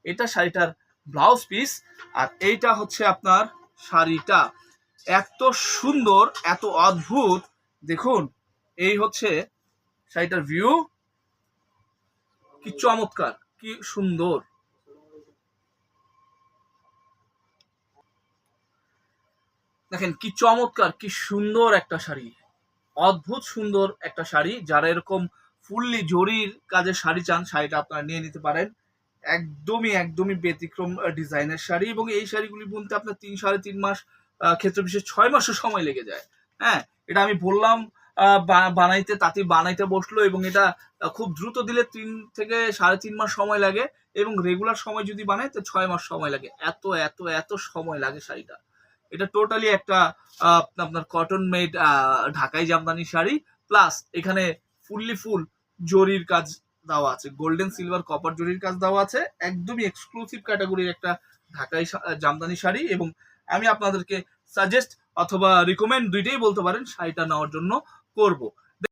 এটা শাড়িটার blouse piece, আর এইটা হচ্ছে আপনার শাড়িটা। এত সুন্দর, এত অদ্ভুত, দেখুন এই হচ্ছে শাড়িটার ভিউ, কি চমৎকার, কি সুন্দর। দেখেন কি চমৎকার, কি সুন্দর একটা শাড়ি, অদ্ভুত সুন্দর একটা শাড়ি। যারা এরকম ফুললি জরির কাজের শাড়ি চান, শাড়িটা আপনারা নিয়ে নিতে পারেন। একদমই একদমই ব্যতিক্রম ডিজাইনের শাড়ি, এবং এই শাড়িগুলি বুনতে আপনার 3-3.5 মাস, ক্ষেত্র বিশেষ 6 মাসও সময় লেগে যায়। হ্যাঁ, এটা আমি বললাম বানাইতে, তাঁতি বানাইতে বসলো, এবং এটা খুব দ্রুত দিলে 3 থেকে 3.5 মাস সময় লাগে, এবং রেগুলার সময় যদি বানায় তো 6 মাস সময় লাগে। এত এত এত সময় লাগে শাড়িটা। এটা টোটালি একটা আপনার কটন মেড ঢাকাই জামদানি শাড়ি, প্লাস এখানে ফুললি ফুল জরির কাজ দেওয়া আছে, গোল্ডেন সিলভার কপার জরির কাজ দেওয়া আছে। একদমই এক্সক্লুসিভ ক্যাটাগরির একটা ঢাকাই জামদানি শাড়ি, এবং আমি আপনাদেরকে সাজেস্ট অথবা রিকমেন্ড দুইটাই বলতে পারেন শাড়িটা নেওয়ার জন্য করব।